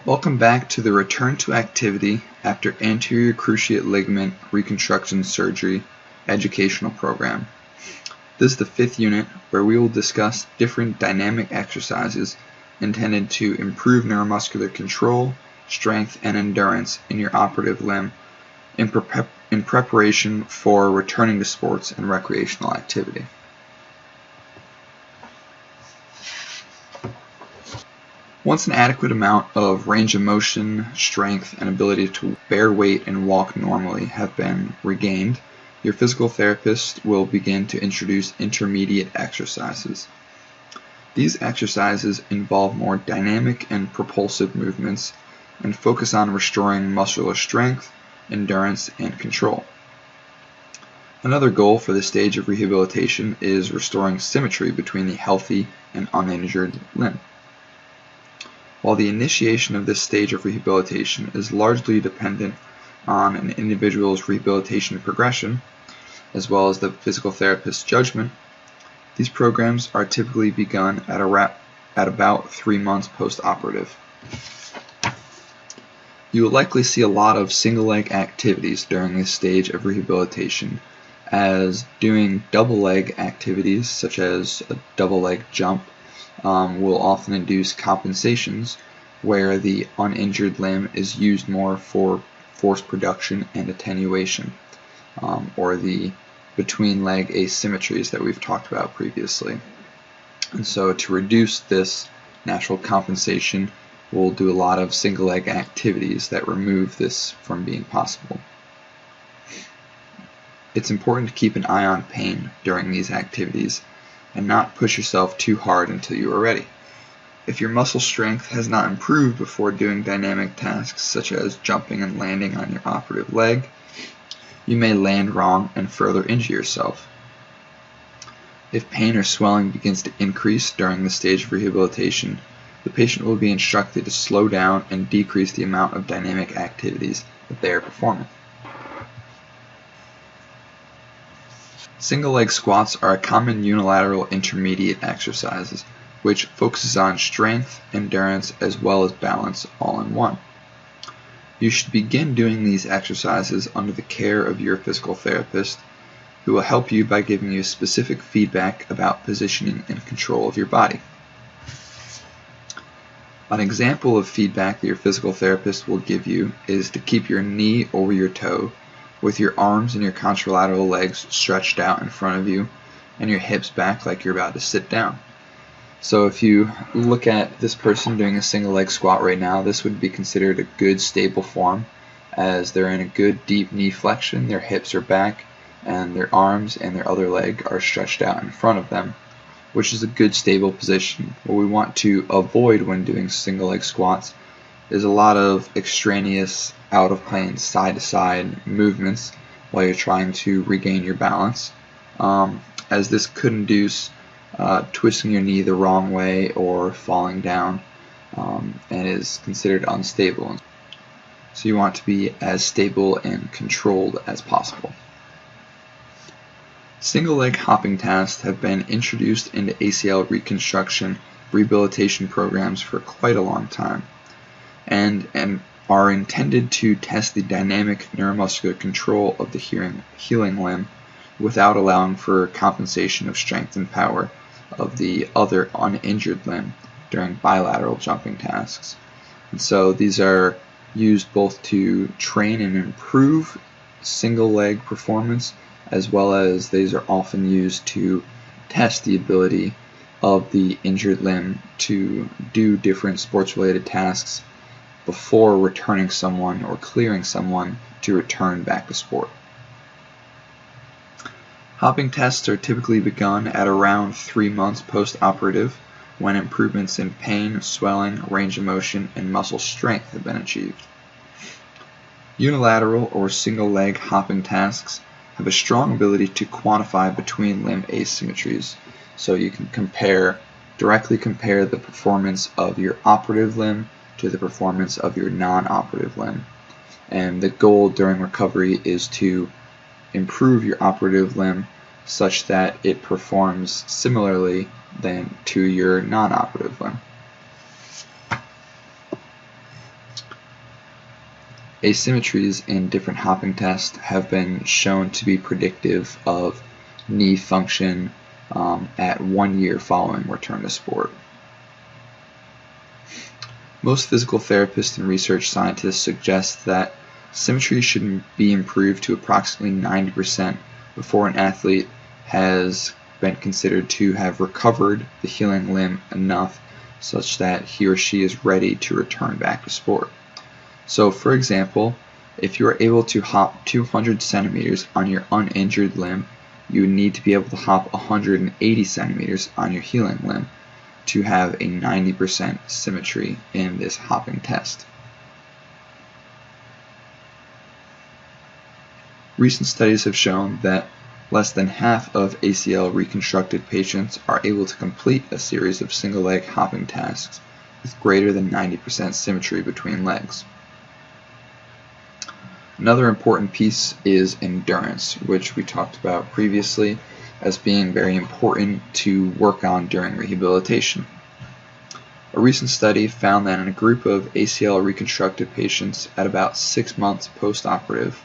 Welcome back to the Return to Activity After Anterior Cruciate Ligament Reconstruction Surgery educational program. This is the 5th unit where we will discuss different dynamic exercises intended to improve neuromuscular control, strength, and endurance in your operative limb in preparation for returning to sports and recreational activity. Once an adequate amount of range of motion, strength, and ability to bear weight and walk normally have been regained, your physical therapist will begin to introduce intermediate exercises. These exercises involve more dynamic and propulsive movements and focus on restoring muscular strength, endurance, and control. Another goal for this stage of rehabilitation is restoring symmetry between the healthy and uninjured limb. While the initiation of this stage of rehabilitation is largely dependent on an individual's rehabilitation progression, as well as the physical therapist's judgment, these programs are typically begun at about 3 months post-operative. You will likely see a lot of single-leg activities during this stage of rehabilitation, as doing double-leg activities such as a double-leg jump will often induce compensations where the uninjured limb is used more for force production and attenuation, or the between-leg asymmetries that we've talked about previously. And so to reduce this natural compensation, we'll do a lot of single-leg activities that remove this from being possible. It's important to keep an eye on pain during these activities and not push yourself too hard until you are ready. If your muscle strength has not improved before doing dynamic tasks such as jumping and landing on your operative leg, you may land wrong and further injure yourself. If pain or swelling begins to increase during the stage of rehabilitation, the patient will be instructed to slow down and decrease the amount of dynamic activities that they are performing. Single-leg squats are a common unilateral intermediate exercise which focuses on strength, endurance, as well as balance all in one. You should begin doing these exercises under the care of your physical therapist, who will help you by giving you specific feedback about positioning and control of your body. An example of feedback that your physical therapist will give you is to keep your knee over your toe, with your arms and your contralateral legs stretched out in front of you and your hips back like you're about to sit down. So if you look at this person doing a single leg squat right now, this would be considered a good stable form, as they're in a good deep knee flexion, their hips are back, and their arms and their other leg are stretched out in front of them, which is a good stable position. What we want to avoid when doing single leg squats is a lot of extraneous, out of plane, side to side movements while you're trying to regain your balance, as this could induce twisting your knee the wrong way or falling down, and is considered unstable. So you want to be as stable and controlled as possible. Single leg hopping tasks have been introduced into ACL reconstruction rehabilitation programs for quite a long time, and are intended to test the dynamic neuromuscular control of the healing limb without allowing for compensation of strength and power of the other uninjured limb during bilateral jumping tasks. And so these are used both to train and improve single leg performance, as well as these are often used to test the ability of the injured limb to do different sports related tasks before returning someone or clearing someone to return back to sport. Hopping tests are typically begun at around 3 months post-operative, when improvements in pain, swelling, range of motion, and muscle strength have been achieved. Unilateral or single-leg hopping tasks have a strong ability to quantify between limb asymmetries, so you can directly compare the performance of your operative limb to the performance of your non-operative limb. And the goal during recovery is to improve your operative limb such that it performs similarly than to your non-operative limb. Asymmetries in different hopping tests have been shown to be predictive of knee function at 1 year following return to sport. Most physical therapists and research scientists suggest that symmetry should be improved to approximately 90% before an athlete has been considered to have recovered the healing limb enough such that he or she is ready to return back to sport. So, for example, if you are able to hop 200 centimeters on your uninjured limb, you would need to be able to hop 180 centimeters on your healing limb to have a 90% symmetry in this hopping test. Recent studies have shown that less than half of ACL reconstructed patients are able to complete a series of single-leg hopping tasks with greater than 90% symmetry between legs. Another important piece is endurance, which we talked about previously as being very important to work on during rehabilitation. A recent study found that in a group of ACL reconstructed patients at about 6 months post-operative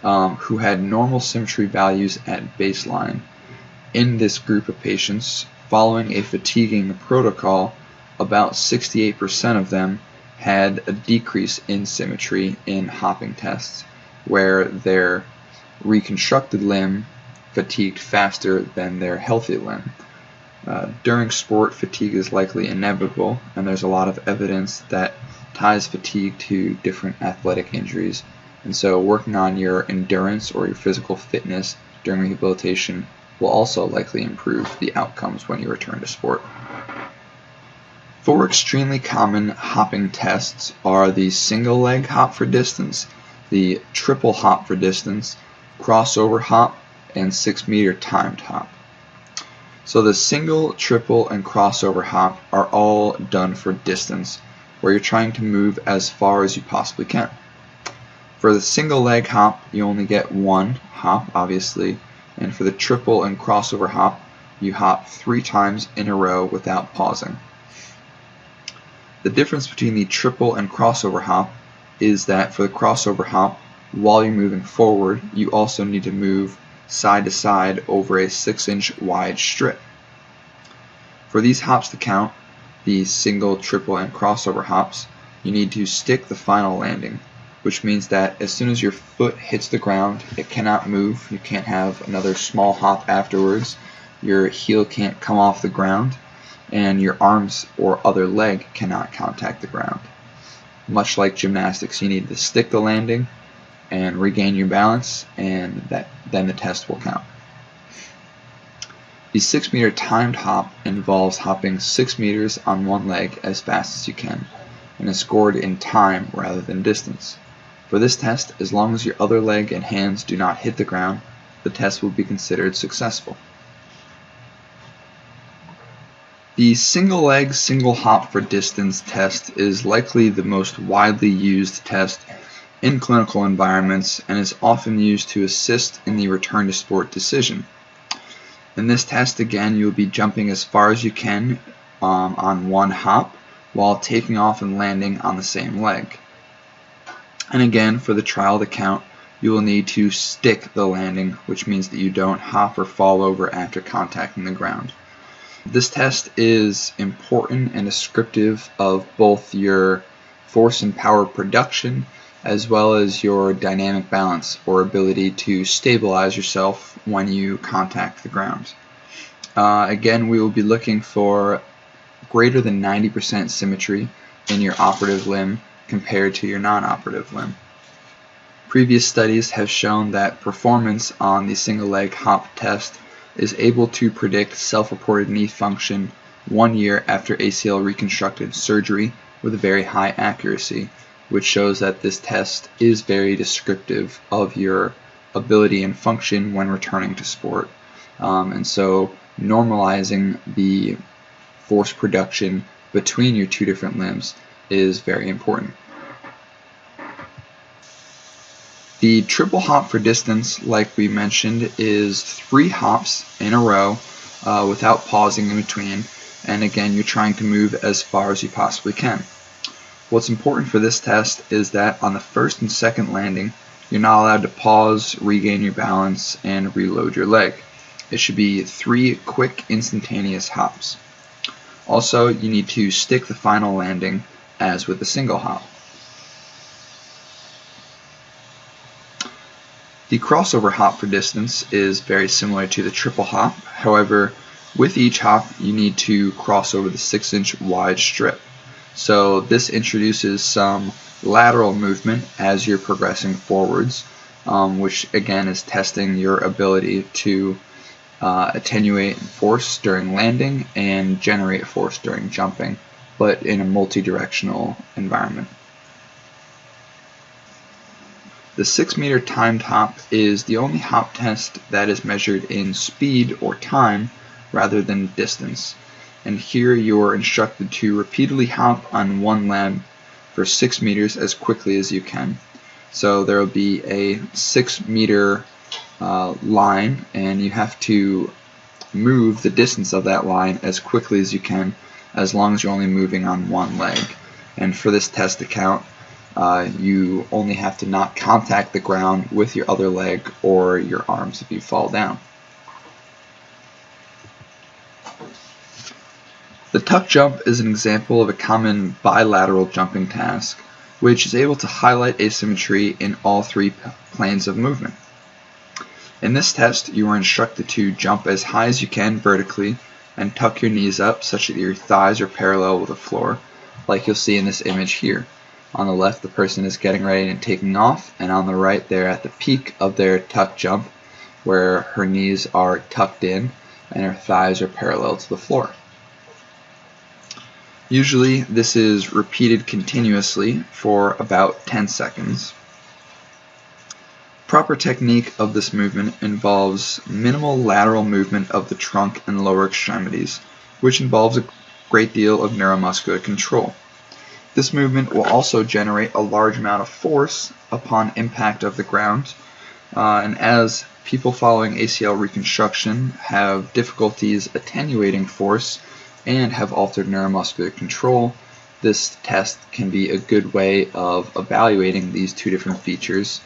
who had normal symmetry values at baseline, in this group of patients, following a fatiguing protocol, about 68% of them had a decrease in symmetry in hopping tests, where their reconstructed limb fatigued faster than their healthy limb. During sport, fatigue is likely inevitable, and there's a lot of evidence that ties fatigue to different athletic injuries. And so working on your endurance or your physical fitness during rehabilitation will also likely improve the outcomes when you return to sport. 4 extremely common hopping tests are the single leg hop for distance, the triple hop for distance, crossover hop, and 6-meter timed hop. So the single, triple, and crossover hop are all done for distance, where you're trying to move as far as you possibly can. For the single leg hop, you only get 1 hop, obviously, and for the triple and crossover hop, you hop 3 times in a row without pausing. The difference between the triple and crossover hop is that for the crossover hop, while you're moving forward, you also need to move side to side over a 6-inch wide strip. For these hops to count, the single, triple, and crossover hops, you need to stick the final landing, which means that as soon as your foot hits the ground, it cannot move. You can't have another small hop afterwards. Your heel can't come off the ground, and your arms or other leg cannot contact the ground. Much like gymnastics, you need to stick the landing and regain your balance, and then the test will count. The 6-meter timed hop involves hopping 6 meters on one leg as fast as you can, and is scored in time rather than distance. For this test, as long as your other leg and hands do not hit the ground, the test will be considered successful. The single leg, single hop for distance test is likely the most widely used test in clinical environments and is often used to assist in the return to sport decision. In this test, again, you will be jumping as far as you can on one hop while taking off and landing on the same leg. And again, for the trial to count, you will need to stick the landing, which means that you don't hop or fall over after contacting the ground. This test is important and descriptive of both your force and power production as well as your dynamic balance or ability to stabilize yourself when you contact the ground. Again, we will be looking for greater than 90% symmetry in your operative limb compared to your non-operative limb. Previous studies have shown that performance on the single leg hop test is able to predict self-reported knee function 1 year after ACL reconstructed surgery with a very high accuracy, which shows that this test is very descriptive of your ability and function when returning to sport. And so normalizing the force production between your 2 different limbs is very important. The triple hop for distance, like we mentioned, is 3 hops in a row without pausing in between, and again, you're trying to move as far as you possibly can. What's important for this test is that on the first and second landing, you're not allowed to pause, regain your balance, and reload your leg. It should be 3 quick, instantaneous hops. Also, you need to stick the final landing as with a single hop. The crossover hop for distance is very similar to the triple hop. However, with each hop, you need to cross over the 6-inch wide strip. So this introduces some lateral movement as you're progressing forwards, which again is testing your ability to attenuate force during landing and generate force during jumping, but in a multi-directional environment. The 6-meter timed hop is the only hop test that is measured in speed or time rather than distance. And here you are instructed to repeatedly hop on one leg for 6 meters as quickly as you can. So there will be a 6-meter line, and you have to move the distance of that line as quickly as you can, as long as you're only moving on one leg. And for this test to count, you only have to not contact the ground with your other leg or your arms if you fall down. The tuck jump is an example of a common bilateral jumping task, which is able to highlight asymmetry in all 3 planes of movement. In this test, you are instructed to jump as high as you can vertically and tuck your knees up such that your thighs are parallel with the floor, like you'll see in this image here. On the left, the person is getting ready and taking off, and on the right, they're at the peak of their tuck jump, where her knees are tucked in and her thighs are parallel to the floor. Usually, this is repeated continuously for about 10 seconds. Proper technique of this movement involves minimal lateral movement of the trunk and lower extremities, which involves a great deal of neuromuscular control. This movement will also generate a large amount of force upon impact of the ground, and as people following ACL reconstruction have difficulties attenuating force and have altered neuromuscular control, this test can be a good way of evaluating these 2 different features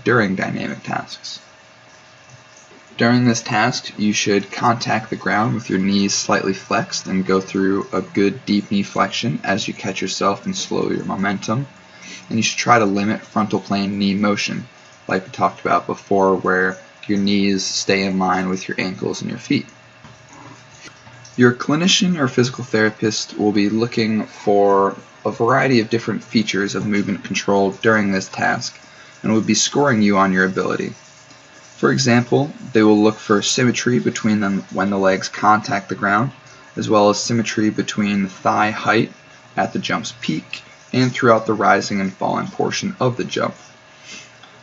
during dynamic tasks. During this task, you should contact the ground with your knees slightly flexed and go through a good deep knee flexion as you catch yourself and slow your momentum. And you should try to limit frontal plane knee motion, like we talked about before, where your knees stay in line with your ankles and your feet. Your clinician or physical therapist will be looking for a variety of different features of movement control during this task and will be scoring you on your ability. For example, they will look for symmetry between them when the legs contact the ground, as well as symmetry between thigh height at the jump's peak and throughout the rising and falling portion of the jump.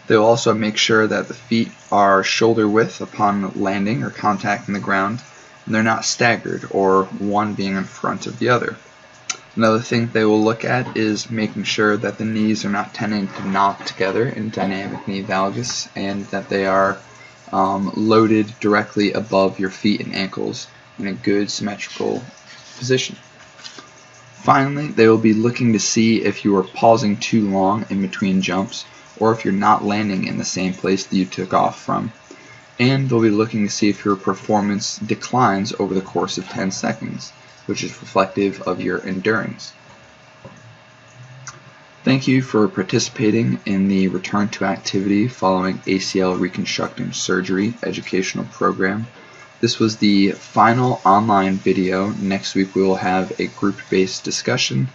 They will also make sure that the feet are shoulder width upon landing or contacting the ground, and they're not staggered, or one being in front of the other. Another thing they will look at is making sure that the knees are not tending to knock together in dynamic knee valgus, and that they are loaded directly above your feet and ankles in a good symmetrical position. Finally, they will be looking to see if you are pausing too long in between jumps, or if you're not landing in the same place that you took off from. And they'll be looking to see if your performance declines over the course of 10 seconds, which is reflective of your endurance. Thank you for participating in the Return to Activity Following ACL Reconstructing Surgery educational program. This was the final online video. Next week we will have a group-based discussion